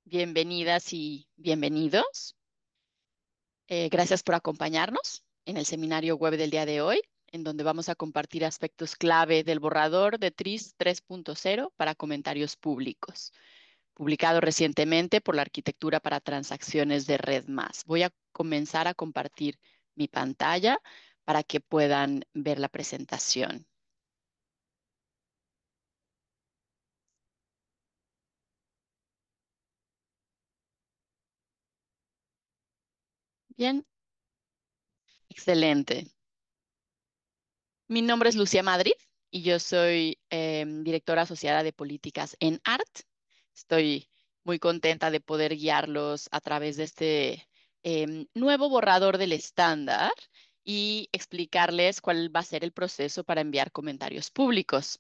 Bienvenidas y bienvenidos. Gracias por acompañarnos en el seminario web del día de hoy, en donde vamos a compartir aspectos clave del borrador de TRIS 3.0 para comentarios públicos, publicado recientemente por la Arquitectura para Transacciones de Red Más. Voy a comenzar a compartir mi pantalla para que puedan ver la presentación. Bien, excelente. Mi nombre es Lucía Madrid y yo soy directora asociada de políticas en ART. Estoy muy contenta de poder guiarlos a través de este nuevo borrador del estándar y explicarles cuál va a ser el proceso para enviar comentarios públicos.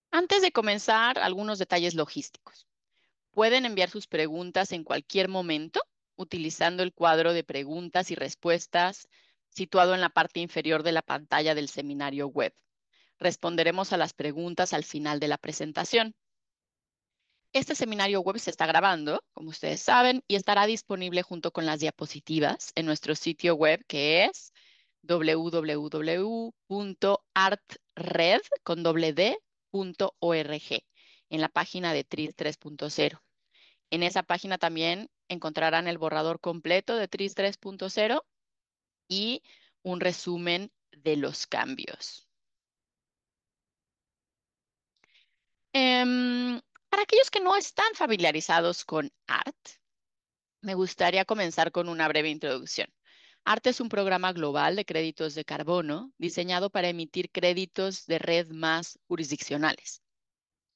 Antes de comenzar, algunos detalles logísticos. Pueden enviar sus preguntas en cualquier momento utilizando el cuadro de preguntas y respuestas situado en la parte inferior de la pantalla del seminario web. Responderemos a las preguntas al final de la presentación. Este seminario web se está grabando, como ustedes saben, y estará disponible junto con las diapositivas en nuestro sitio web que es www.artred.org en la página de TRIS 3.0. En esa página también encontrarán el borrador completo de TRIS 3.0 y un resumen de los cambios. Para aquellos que no están familiarizados con ART, me gustaría comenzar con una breve introducción. ART es un programa global de créditos de carbono diseñado para emitir créditos de red más jurisdiccionales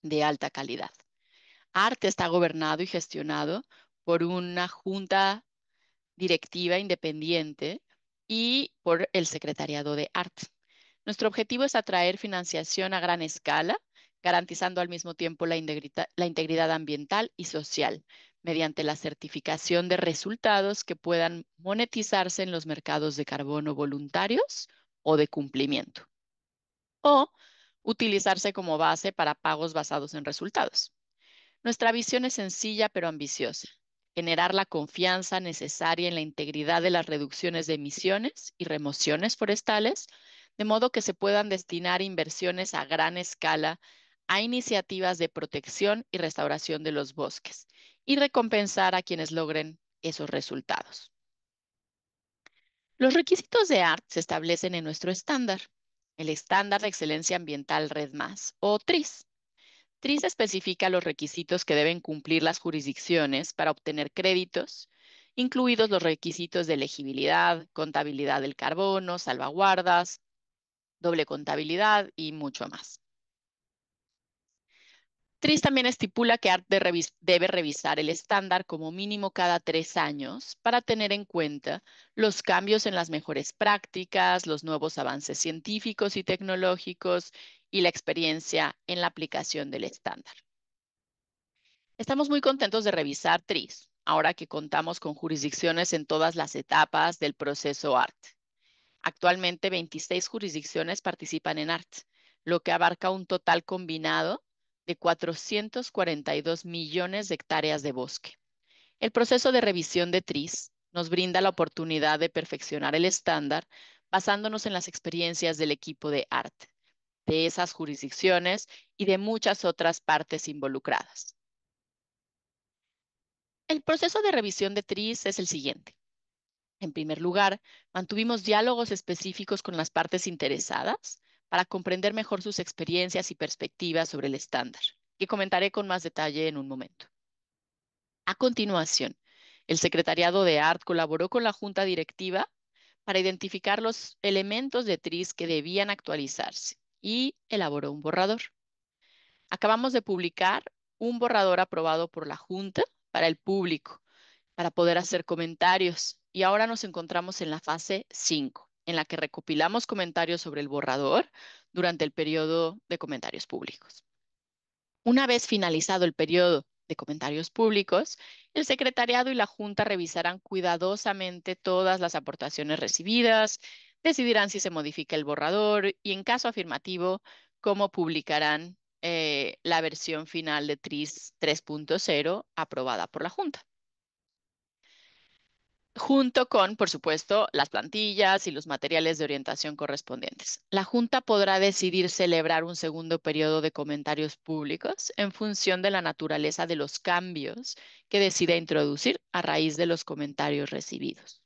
de alta calidad. ART está gobernado y gestionado por una junta directiva independiente y por el secretariado de ART. Nuestro objetivo es atraer financiación a gran escala, garantizando al mismo tiempo la integridad ambiental y social, mediante la certificación de resultados que puedan monetizarse en los mercados de carbono voluntarios o de cumplimiento, o utilizarse como base para pagos basados en resultados. Nuestra visión es sencilla pero ambiciosa: generar la confianza necesaria en la integridad de las reducciones de emisiones y remociones forestales, de modo que se puedan destinar inversiones a gran escala a iniciativas de protección y restauración de los bosques y recompensar a quienes logren esos resultados. Los requisitos de ART se establecen en nuestro estándar, el Estándar de Excelencia Ambiental Red Más, o TRIS. TRIS especifica los requisitos que deben cumplir las jurisdicciones para obtener créditos, incluidos los requisitos de elegibilidad, contabilidad del carbono, salvaguardas, doble contabilidad y mucho más. TRIS también estipula que ART debe revisar el estándar como mínimo cada 3 años para tener en cuenta los cambios en las mejores prácticas, los nuevos avances científicos y tecnológicos y la experiencia en la aplicación del estándar. Estamos muy contentos de revisar TRIS, ahora que contamos con jurisdicciones en todas las etapas del proceso ART. Actualmente, 26 jurisdicciones participan en ART, lo que abarca un total combinado de 442 millones de hectáreas de bosque. El proceso de revisión de TRIS nos brinda la oportunidad de perfeccionar el estándar basándonos en las experiencias del equipo de ART, de esas jurisdicciones y de muchas otras partes involucradas. El proceso de revisión de TRIS es el siguiente. En primer lugar, mantuvimos diálogos específicos con las partes interesadas para comprender mejor sus experiencias y perspectivas sobre el estándar, que comentaré con más detalle en un momento. A continuación, el secretariado de ART colaboró con la junta directiva para identificar los elementos de TRIS que debían actualizarse y elaboró un borrador. Acabamos de publicar un borrador aprobado por la junta para el público, para poder hacer comentarios. Y ahora nos encontramos en la fase 5, en la que recopilamos comentarios sobre el borrador durante el periodo de comentarios públicos. Una vez finalizado el periodo de comentarios públicos, el secretariado y la junta revisarán cuidadosamente todas las aportaciones recibidas, decidirán si se modifica el borrador y, en caso afirmativo, cómo publicarán la versión final de TRIS 3.0 aprobada por la Junta, junto con, por supuesto, las plantillas y los materiales de orientación correspondientes. La Junta podrá decidir celebrar un segundo periodo de comentarios públicos en función de la naturaleza de los cambios que decida introducir a raíz de los comentarios recibidos.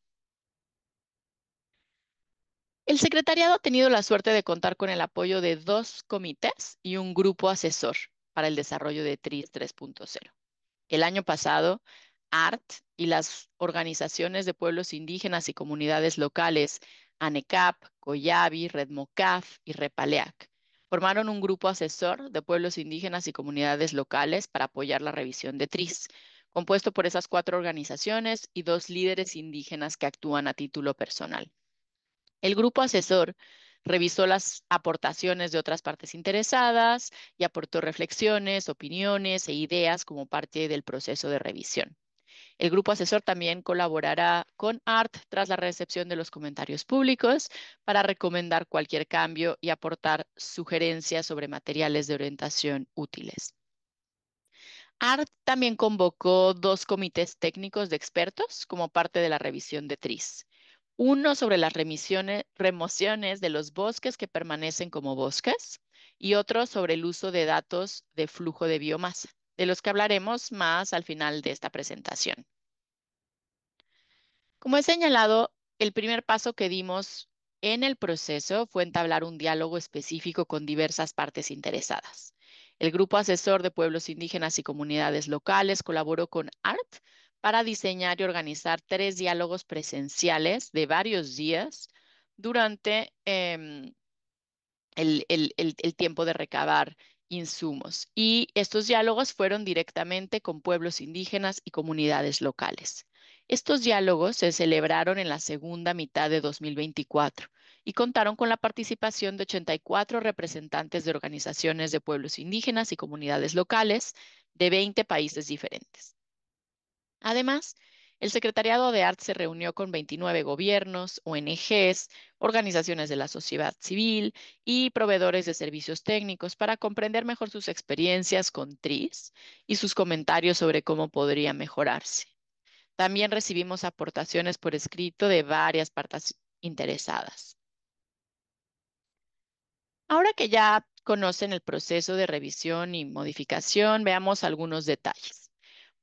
El secretariado ha tenido la suerte de contar con el apoyo de dos comités y un grupo asesor para el desarrollo de TRIS 3.0. El año pasado, ART y las organizaciones de pueblos indígenas y comunidades locales, ANECAP, COYABI, REDMOCAF y REPALEAC, formaron un grupo asesor de pueblos indígenas y comunidades locales para apoyar la revisión de TRIS, compuesto por esas cuatro organizaciones y dos líderes indígenas que actúan a título personal. El grupo asesor revisó las aportaciones de otras partes interesadas y aportó reflexiones, opiniones e ideas como parte del proceso de revisión. El grupo asesor también colaborará con ART tras la recepción de los comentarios públicos para recomendar cualquier cambio y aportar sugerencias sobre materiales de orientación útiles. ART también convocó dos comités técnicos de expertos como parte de la revisión de TRIS. Uno sobre las remociones de los bosques que permanecen como bosques y otro sobre el uso de datos de flujo de biomasa, de los que hablaremos más al final de esta presentación. Como he señalado, el primer paso que dimos en el proceso fue entablar un diálogo específico con diversas partes interesadas. El grupo asesor de pueblos indígenas y comunidades locales colaboró con ART para diseñar y organizar 3 diálogos presenciales de varios días durante el tiempo de recabar insumos. Y estos diálogos fueron directamente con pueblos indígenas y comunidades locales. Estos diálogos se celebraron en la segunda mitad de 2024 y contaron con la participación de 84 representantes de organizaciones de pueblos indígenas y comunidades locales de 20 países diferentes. Además, el Secretariado de Arte se reunió con 29 gobiernos, ONGs, organizaciones de la sociedad civil y proveedores de servicios técnicos para comprender mejor sus experiencias con TRIS y sus comentarios sobre cómo podría mejorarse. También recibimos aportaciones por escrito de varias partes interesadas. Ahora que ya conocen el proceso de revisión y modificación, veamos algunos detalles.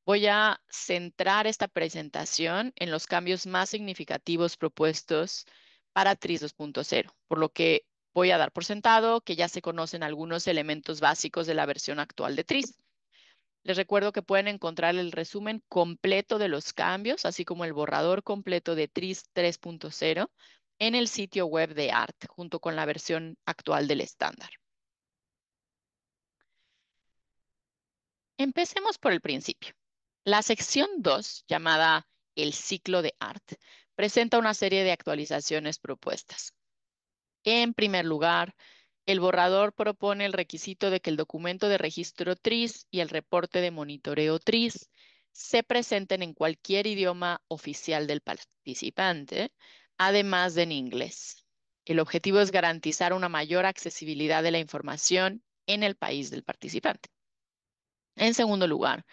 Voy a centrar esta presentación en los cambios más significativos propuestos para TRIS 2.0, por lo que voy a dar por sentado que ya se conocen algunos elementos básicos de la versión actual de TRIS. Les recuerdo que pueden encontrar el resumen completo de los cambios, así como el borrador completo de TRIS 3.0 en el sitio web de ART, junto con la versión actual del estándar. Empecemos por el principio. La sección 2, llamada el ciclo de ART, presenta una serie de actualizaciones propuestas. En primer lugar, el borrador propone el requisito de que el documento de registro TRIS y el reporte de monitoreo TRIS se presenten en cualquier idioma oficial del participante, además de en inglés. El objetivo es garantizar una mayor accesibilidad de la información en el país del participante. En segundo lugar,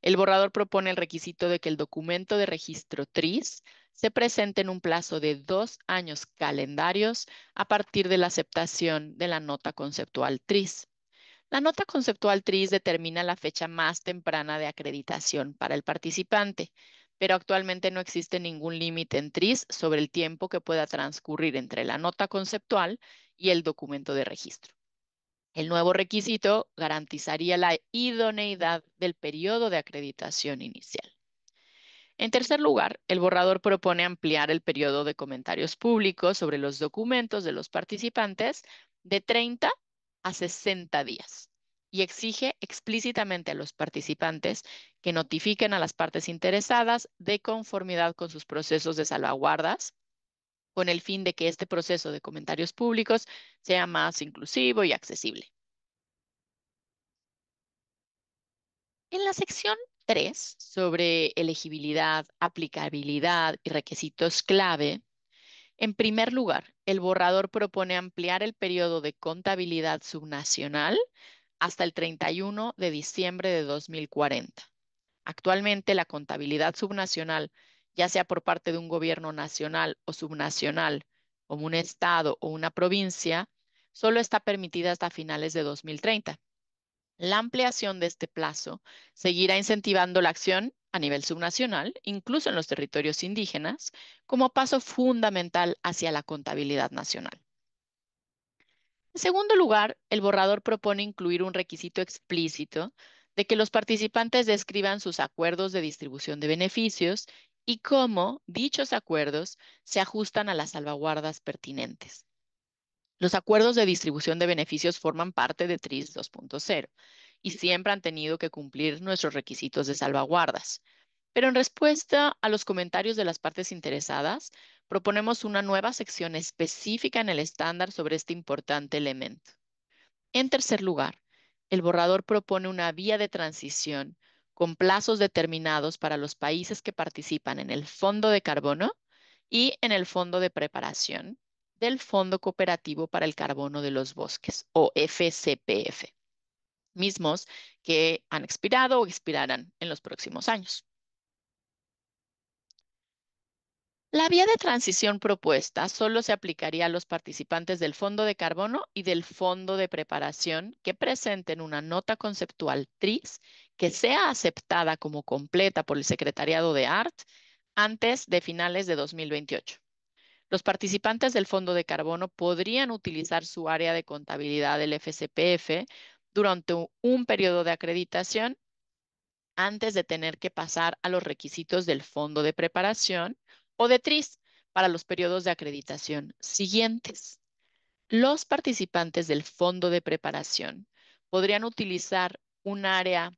el borrador propone el requisito de que el documento de registro TRIS se presente en un plazo de 2 años calendarios a partir de la aceptación de la nota conceptual TRIS. La nota conceptual TRIS determina la fecha más temprana de acreditación para el participante, pero actualmente no existe ningún límite en TRIS sobre el tiempo que pueda transcurrir entre la nota conceptual y el documento de registro. El nuevo requisito garantizaría la idoneidad del periodo de acreditación inicial. En tercer lugar, el borrador propone ampliar el periodo de comentarios públicos sobre los documentos de los participantes de 30 a 60 días y exige explícitamente a los participantes que notifiquen a las partes interesadas de conformidad con sus procesos de salvaguardas, con el fin de que este proceso de comentarios públicos sea más inclusivo y accesible. En la sección 3, sobre elegibilidad, aplicabilidad y requisitos clave, en primer lugar, el borrador propone ampliar el periodo de contabilidad subnacional hasta el 31 de diciembre de 2040. Actualmente, la contabilidad subnacional, ya sea por parte de un gobierno nacional o subnacional, como un estado o una provincia, solo está permitida hasta finales de 2030. La ampliación de este plazo seguirá incentivando la acción a nivel subnacional, incluso en los territorios indígenas, como paso fundamental hacia la contabilidad nacional. En segundo lugar, el borrador propone incluir un requisito explícito de que los participantes describan sus acuerdos de distribución de beneficios y cómo dichos acuerdos se ajustan a las salvaguardas pertinentes. Los acuerdos de distribución de beneficios forman parte de TRIS 2.0 y siempre han tenido que cumplir nuestros requisitos de salvaguardas. Pero en respuesta a los comentarios de las partes interesadas, proponemos una nueva sección específica en el estándar sobre este importante elemento. En tercer lugar, el borrador propone una vía de transición con plazos determinados para los países que participan en el Fondo de Carbono y en el Fondo de Preparación del Fondo Cooperativo para el Carbono de los Bosques, o FCPF, mismos que han expirado o expirarán en los próximos años. La vía de transición propuesta solo se aplicaría a los participantes del Fondo de Carbono y del Fondo de Preparación que presenten una nota conceptual TRIS que sea aceptada como completa por el Secretariado de ART antes de finales de 2028. Los participantes del Fondo de Carbono podrían utilizar su área de contabilidad del FCPF durante un periodo de acreditación antes de tener que pasar a los requisitos del Fondo de Preparación o de TRIS para los periodos de acreditación siguientes. Los participantes del Fondo de Preparación podrían utilizar un área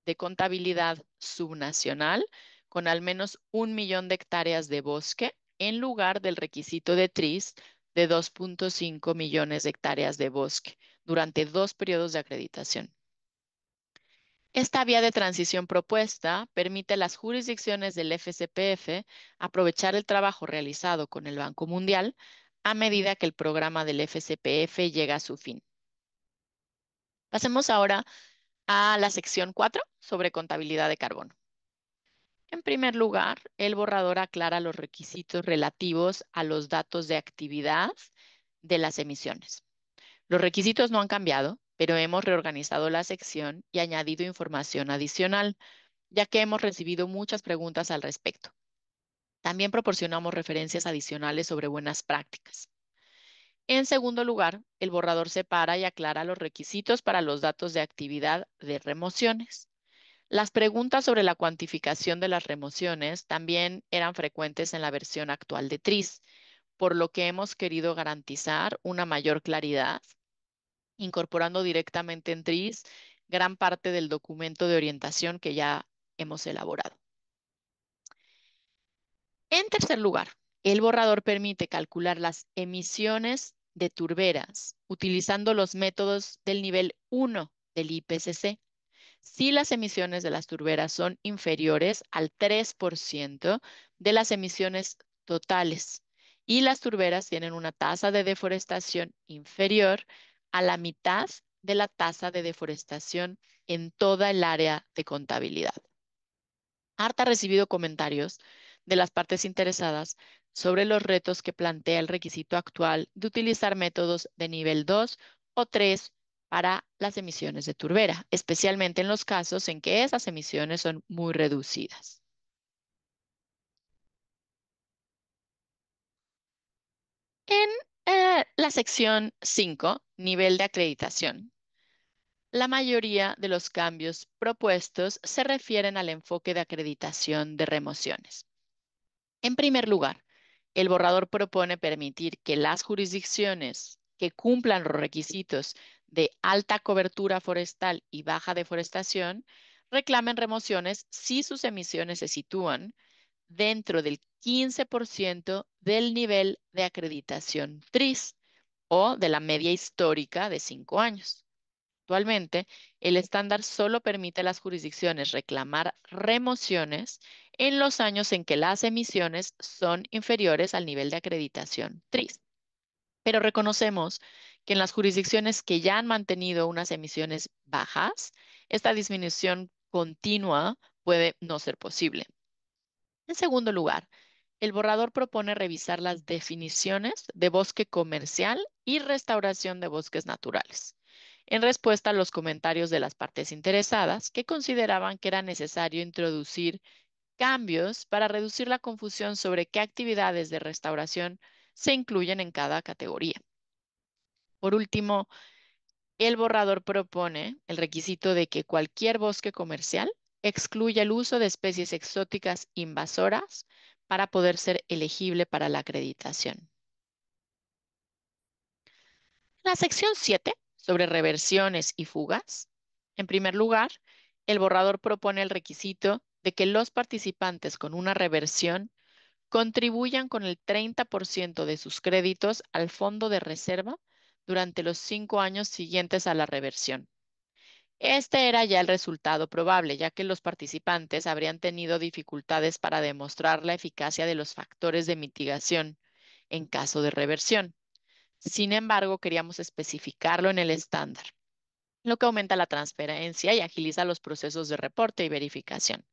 de contabilidad subnacional con al menos 1 millón de hectáreas de bosque en lugar del requisito de TRIS de 2.5 millones de hectáreas de bosque durante 2 periodos de acreditación. Esta vía de transición propuesta permite a las jurisdicciones del FCPF aprovechar el trabajo realizado con el Banco Mundial a medida que el programa del FCPF llega a su fin. Pasemos ahora a la sección 4 sobre contabilidad de carbono. En primer lugar, el borrador aclara los requisitos relativos a los datos de actividad de las emisiones. Los requisitos no han cambiado, pero hemos reorganizado la sección y añadido información adicional, ya que hemos recibido muchas preguntas al respecto. También proporcionamos referencias adicionales sobre buenas prácticas. En segundo lugar, el borrador separa y aclara los requisitos para los datos de actividad de remociones. Las preguntas sobre la cuantificación de las remociones también eran frecuentes en la versión actual de TRIS, por lo que hemos querido garantizar una mayor claridad, incorporando directamente en TRIS gran parte del documento de orientación que ya hemos elaborado. En tercer lugar, el borrador permite calcular las emisiones de turberas utilizando los métodos del nivel 1 del IPCC. Si las emisiones de las turberas son inferiores al 3% de las emisiones totales y las turberas tienen una tasa de deforestación inferior a la mitad de la tasa de deforestación en toda el área de contabilidad. ART ha recibido comentarios de las partes interesadas sobre los retos que plantea el requisito actual de utilizar métodos de nivel 2 o 3 para las emisiones de turbera, especialmente en los casos en que esas emisiones son muy reducidas. En la sección 5, nivel de acreditación, la mayoría de los cambios propuestos se refieren al enfoque de acreditación de remociones. En primer lugar, el borrador propone permitir que las jurisdicciones que cumplan los requisitos de alta cobertura forestal y baja deforestación reclamen remociones si sus emisiones se sitúan dentro del 15% del nivel de acreditación TRIS o de la media histórica de 5 años. Actualmente, el estándar solo permite a las jurisdicciones reclamar remociones en los años en que las emisiones son inferiores al nivel de acreditación TRIS. Pero reconocemos que en las jurisdicciones que ya han mantenido unas emisiones bajas, esta disminución continua puede no ser posible. En segundo lugar, el borrador propone revisar las definiciones de bosque comercial y restauración de bosques naturales, en respuesta a los comentarios de las partes interesadas que consideraban que era necesario introducir cambios para reducir la confusión sobre qué actividades de restauración se incluyen en cada categoría. Por último, el borrador propone el requisito de que cualquier bosque comercial excluya el uso de especies exóticas invasoras para poder ser elegible para la acreditación. La sección 7, sobre reversiones y fugas. En primer lugar, el borrador propone el requisito de que los participantes con una reversión contribuyan con el 30% de sus créditos al fondo de reserva durante los 5 años siguientes a la reversión. Este era ya el resultado probable, ya que los participantes habrían tenido dificultades para demostrar la eficacia de los factores de mitigación en caso de reversión. Sin embargo, queríamos especificarlo en el estándar, lo que aumenta la transparencia y agiliza los procesos de reporte y verificación.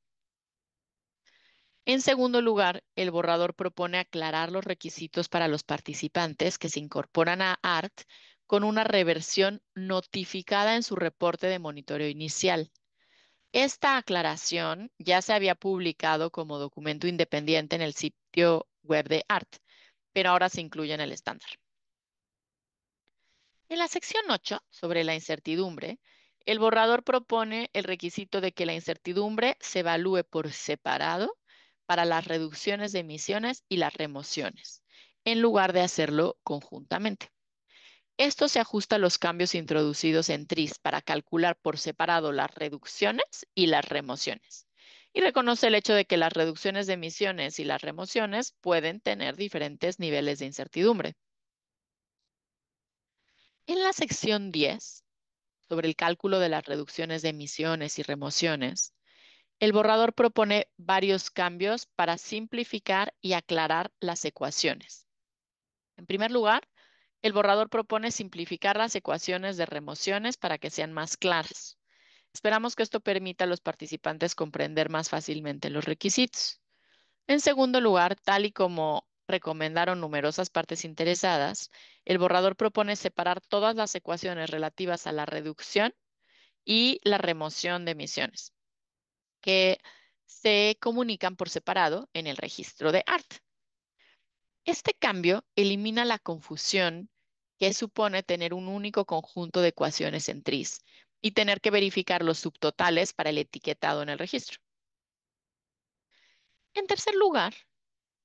En segundo lugar, el borrador propone aclarar los requisitos para los participantes que se incorporan a ART con una reversión notificada en su reporte de monitoreo inicial. Esta aclaración ya se había publicado como documento independiente en el sitio web de ART, pero ahora se incluye en el estándar. En la sección 8, sobre la incertidumbre, el borrador propone el requisito de que la incertidumbre se evalúe por separado para las reducciones de emisiones y las remociones, en lugar de hacerlo conjuntamente. Esto se ajusta a los cambios introducidos en TRIS para calcular por separado las reducciones y las remociones. Y reconoce el hecho de que las reducciones de emisiones y las remociones pueden tener diferentes niveles de incertidumbre. En la sección 10, sobre el cálculo de las reducciones de emisiones y remociones, el borrador propone varios cambios para simplificar y aclarar las ecuaciones. En primer lugar, el borrador propone simplificar las ecuaciones de remociones para que sean más claras. Esperamos que esto permita a los participantes comprender más fácilmente los requisitos. En segundo lugar, tal y como recomendaron numerosas partes interesadas, el borrador propone separar todas las ecuaciones relativas a la reducción y la remoción de emisiones, que se comunican por separado en el registro de ART. Este cambio elimina la confusión que supone tener un único conjunto de ecuaciones en TRIS y tener que verificar los subtotales para el etiquetado en el registro. En tercer lugar,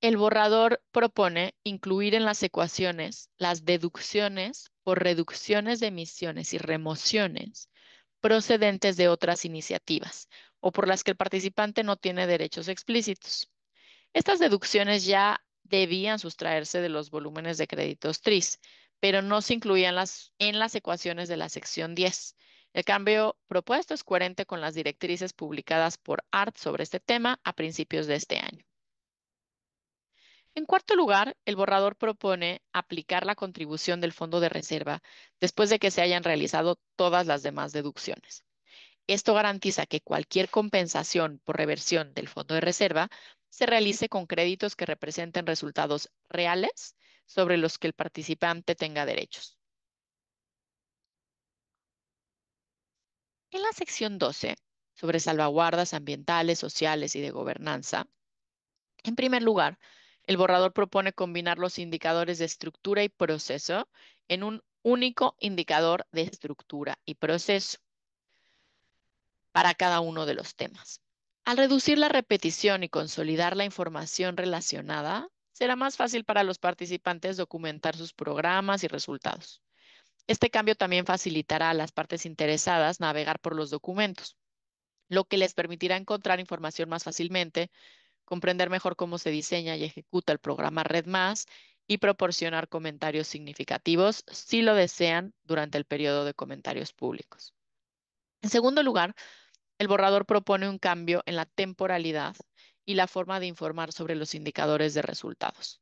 el borrador propone incluir en las ecuaciones las deducciones por reducciones de emisiones y remociones procedentes de otras iniciativas o por las que el participante no tiene derechos explícitos. Estas deducciones ya debían sustraerse de los volúmenes de créditos TRIS, pero no se incluían en las ecuaciones de la sección 10. El cambio propuesto es coherente con las directrices publicadas por ART sobre este tema a principios de este año. En cuarto lugar, el borrador propone aplicar la contribución del fondo de reserva después de que se hayan realizado todas las demás deducciones. Esto garantiza que cualquier compensación por reversión del fondo de reserva se realice con créditos que representen resultados reales sobre los que el participante tenga derechos. En la sección 12, sobre salvaguardas ambientales, sociales y de gobernanza, en primer lugar, el borrador propone combinar los indicadores de estructura y proceso en un único indicador de estructura y proceso para cada uno de los temas. Al reducir la repetición y consolidar la información relacionada, será más fácil para los participantes documentar sus programas y resultados. Este cambio también facilitará a las partes interesadas navegar por los documentos, lo que les permitirá encontrar información más fácilmente, comprender mejor cómo se diseña y ejecuta el programa Red Más y proporcionar comentarios significativos si lo desean durante el periodo de comentarios públicos. En segundo lugar, el borrador propone un cambio en la temporalidad y la forma de informar sobre los indicadores de resultados.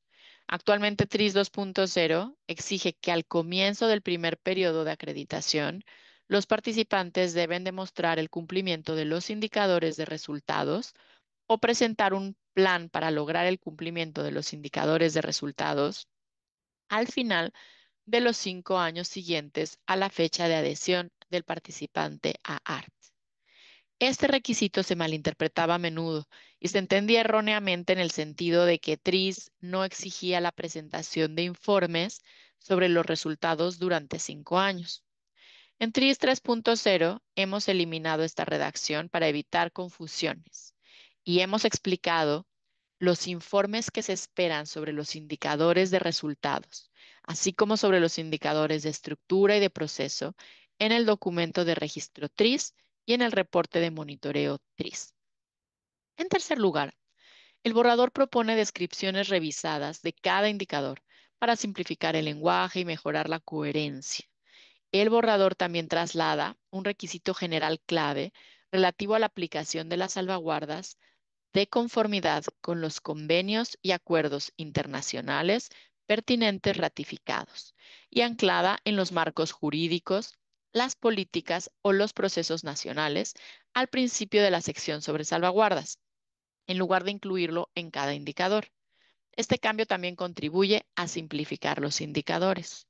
Actualmente, TRIS 2.0 exige que al comienzo del primer periodo de acreditación, los participantes deben demostrar el cumplimiento de los indicadores de resultados o presentar un plan para lograr el cumplimiento de los indicadores de resultados al final de los 5 años siguientes a la fecha de adhesión del participante a ART. Este requisito se malinterpretaba a menudo y se entendía erróneamente en el sentido de que TRIS no exigía la presentación de informes sobre los resultados durante 5 años. En TRIS 3.0 hemos eliminado esta redacción para evitar confusiones y hemos explicado los informes que se esperan sobre los indicadores de resultados, así como sobre los indicadores de estructura y de proceso en el documento de registro TRIS y en el reporte de monitoreo TRIS. En tercer lugar, el borrador propone descripciones revisadas de cada indicador para simplificar el lenguaje y mejorar la coherencia. El borrador también traslada un requisito general clave relativo a la aplicación de las salvaguardas de conformidad con los convenios y acuerdos internacionales pertinentes ratificados y anclada en los marcos jurídicos, las políticas o los procesos nacionales al principio de la sección sobre salvaguardas, en lugar de incluirlo en cada indicador. Este cambio también contribuye a simplificar los indicadores.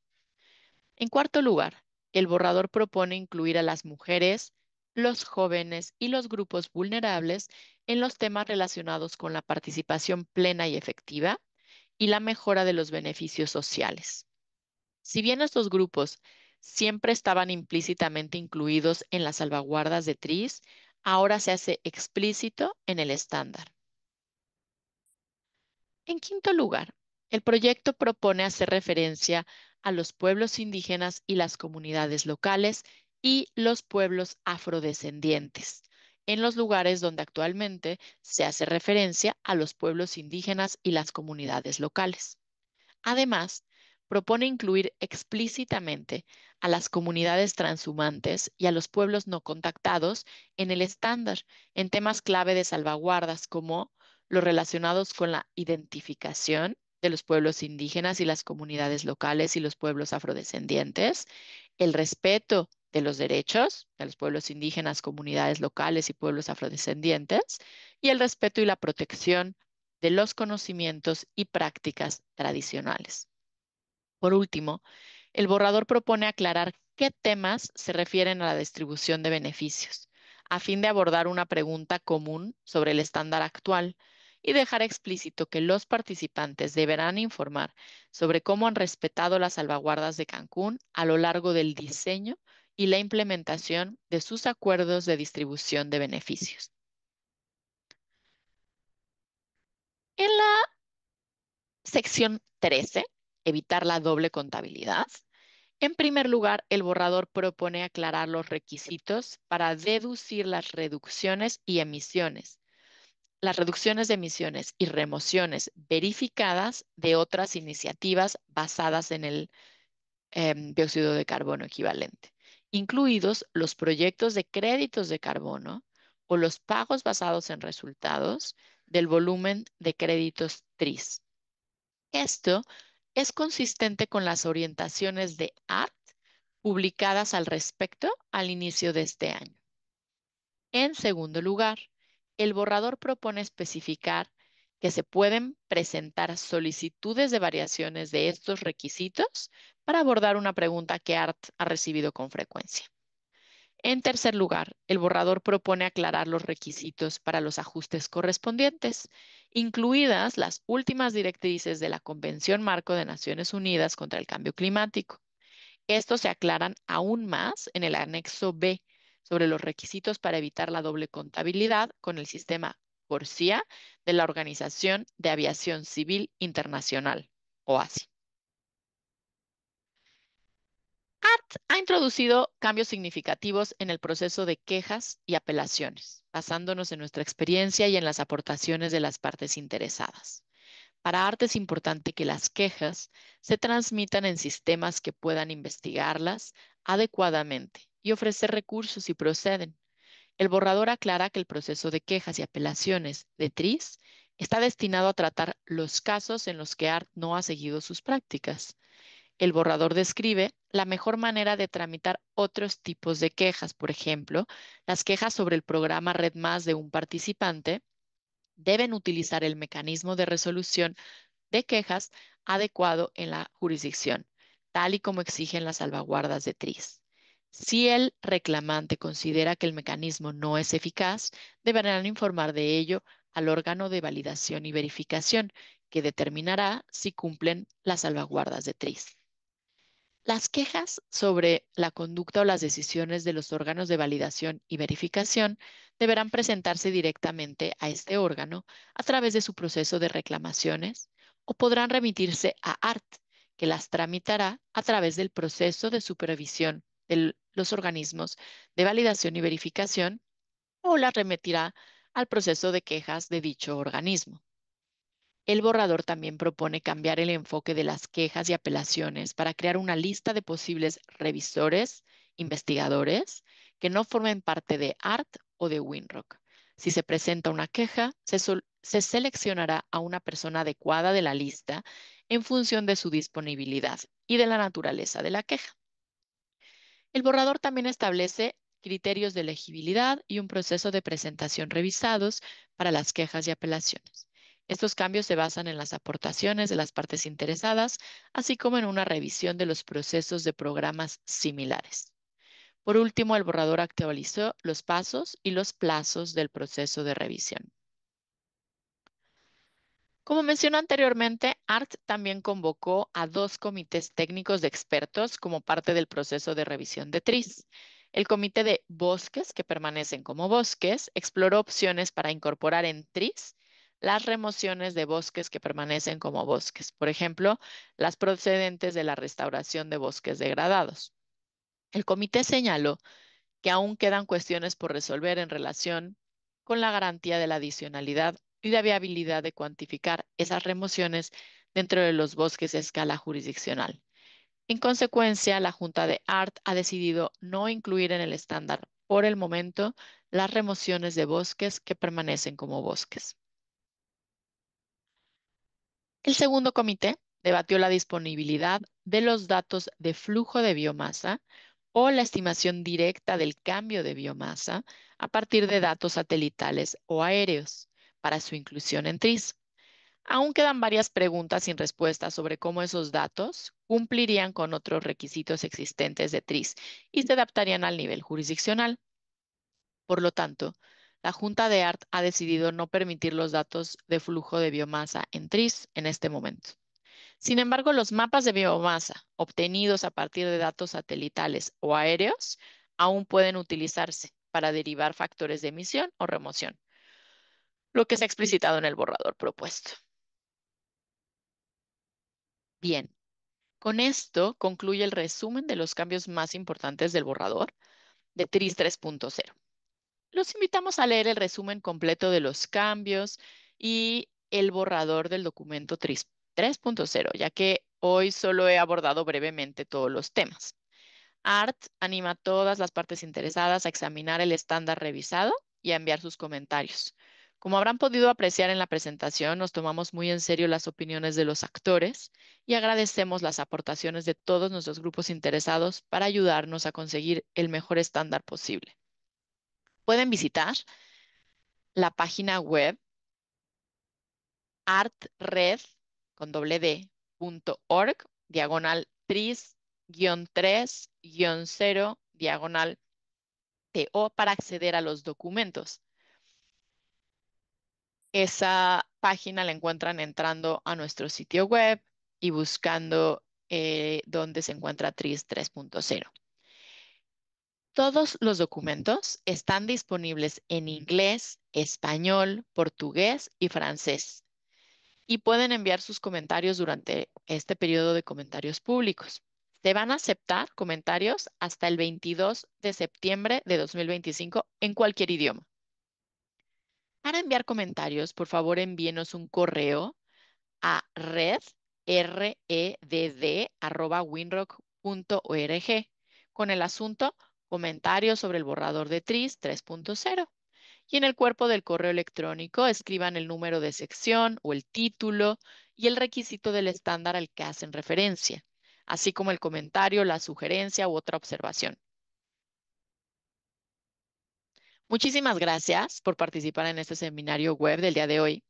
En cuarto lugar, el borrador propone incluir a las mujeres, los jóvenes y los grupos vulnerables en los temas relacionados con la participación plena y efectiva y la mejora de los beneficios sociales. Si bien estos grupos siempre estaban implícitamente incluidos en las salvaguardas de TRIS, ahora se hace explícito en el estándar. En quinto lugar, el proyecto propone hacer referencia a los pueblos indígenas y las comunidades locales y los pueblos afrodescendientes, en los lugares donde actualmente se hace referencia a los pueblos indígenas y las comunidades locales. Además, propone incluir explícitamente a las comunidades transhumantes y a los pueblos no contactados en el estándar en temas clave de salvaguardas como los relacionados con la identificación de los pueblos indígenas y las comunidades locales y los pueblos afrodescendientes, el respeto de los derechos de los pueblos indígenas, comunidades locales y pueblos afrodescendientes, y el respeto y la protección de los conocimientos y prácticas tradicionales. Por último, el borrador propone aclarar qué temas se refieren a la distribución de beneficios, a fin de abordar una pregunta común sobre el estándar actual y dejar explícito que los participantes deberán informar sobre cómo han respetado las salvaguardas de Cancún a lo largo del diseño y la implementación de sus acuerdos de distribución de beneficios. En la sección 13, evitar la doble contabilidad. En primer lugar, el borrador propone aclarar los requisitos para deducir las reducciones y emisiones, las reducciones de emisiones y remociones verificadas de otras iniciativas basadas en el dióxido de carbono equivalente, incluidos los proyectos de créditos de carbono o los pagos basados en resultados del volumen de créditos TRIS. Esto es consistente con las orientaciones de ART publicadas al respecto al inicio de este año. En segundo lugar, el borrador propone especificar que se pueden presentar solicitudes de variaciones de estos requisitos para abordar una pregunta que ART ha recibido con frecuencia. En tercer lugar, el borrador propone aclarar los requisitos para los ajustes correspondientes, incluidas las últimas directrices de la Convención Marco de Naciones Unidas contra el Cambio Climático. Estos se aclaran aún más en el anexo B sobre los requisitos para evitar la doble contabilidad con el sistema CORSIA de la Organización de Aviación Civil Internacional, OASI. Ha introducido cambios significativos en el proceso de quejas y apelaciones, basándonos en nuestra experiencia y en las aportaciones de las partes interesadas. Para ART es importante que las quejas se transmitan en sistemas que puedan investigarlas adecuadamente y ofrecer recursos si proceden. El borrador aclara que el proceso de quejas y apelaciones de TRIS Está destinado a tratar los casos en los que ART no ha seguido sus prácticas. El borrador describe la mejor manera de tramitar otros tipos de quejas. Por ejemplo, las quejas sobre el programa Red Más de un participante deben utilizar el mecanismo de resolución de quejas adecuado en la jurisdicción, tal y como exigen las salvaguardas de TRIS. Si el reclamante considera que el mecanismo no es eficaz, deberán informar de ello al órgano de validación y verificación, que determinará si cumplen las salvaguardas de TRIS. Las quejas sobre la conducta o las decisiones de los órganos de validación y verificación deberán presentarse directamente a este órgano a través de su proceso de reclamaciones o podrán remitirse a ART, que las tramitará a través del proceso de supervisión de los organismos de validación y verificación o las remitirá al proceso de quejas de dicho organismo. El borrador también propone cambiar el enfoque de las quejas y apelaciones para crear una lista de posibles revisores, investigadores, que no formen parte de ART o de Winrock. Si se presenta una queja, se seleccionará a una persona adecuada de la lista en función de su disponibilidad y de la naturaleza de la queja. El borrador también establece criterios de elegibilidad y un proceso de presentación revisados para las quejas y apelaciones. Estos cambios se basan en las aportaciones de las partes interesadas, así como en una revisión de los procesos de programas similares. Por último, el borrador actualizó los pasos y los plazos del proceso de revisión. Como mencioné anteriormente, ART también convocó a 2 comités técnicos de expertos como parte del proceso de revisión de TRIS. El comité de bosques, que permanecen como bosques, exploró opciones para incorporar en TRIS las remociones de bosques que permanecen como bosques, por ejemplo, las procedentes de la restauración de bosques degradados. El comité señaló que aún quedan cuestiones por resolver en relación con la garantía de la adicionalidad y la viabilidad de cuantificar esas remociones dentro de los bosques a escala jurisdiccional. En consecuencia, la Junta de ART ha decidido no incluir en el estándar por el momento las remociones de bosques que permanecen como bosques. El segundo comité debatió la disponibilidad de los datos de flujo de biomasa o la estimación directa del cambio de biomasa a partir de datos satelitales o aéreos para su inclusión en TRIS. Aún quedan varias preguntas sin respuesta sobre cómo esos datos cumplirían con otros requisitos existentes de TRIS y se adaptarían al nivel jurisdiccional. Por lo tanto, la Junta de ART ha decidido no permitir los datos de flujo de biomasa en TRIS en este momento. Sin embargo, los mapas de biomasa obtenidos a partir de datos satelitales o aéreos aún pueden utilizarse para derivar factores de emisión o remoción, lo que se ha explicitado en el borrador propuesto. Bien, con esto concluye el resumen de los cambios más importantes del borrador de TRIS 3.0. Los invitamos a leer el resumen completo de los cambios y el borrador del documento TRIS 3.0, ya que hoy solo he abordado brevemente todos los temas. ART anima a todas las partes interesadas a examinar el estándar revisado y a enviar sus comentarios. Como habrán podido apreciar en la presentación, nos tomamos muy en serio las opiniones de los actores y agradecemos las aportaciones de todos nuestros grupos interesados para ayudarnos a conseguir el mejor estándar posible. Pueden visitar la página web artred con doble d, .org, tris-3-0, TO para acceder a los documentos. Esa página la encuentran entrando a nuestro sitio web y buscando donde se encuentra TRIS 3.0. Todos los documentos están disponibles en inglés, español, portugués y francés y pueden enviar sus comentarios durante este periodo de comentarios públicos. Se van a aceptar comentarios hasta el 22 de septiembre de 2025 en cualquier idioma. Para enviar comentarios, por favor envíenos un correo a redd@winrock.org con el asunto comentarios sobre el borrador de TRIS 3.0 Y en el cuerpo del correo electrónico escriban el número de sección o el título y el requisito del estándar al que hacen referencia, así como el comentario, la sugerencia u otra observación. Muchísimas gracias por participar en este seminario web del día de hoy.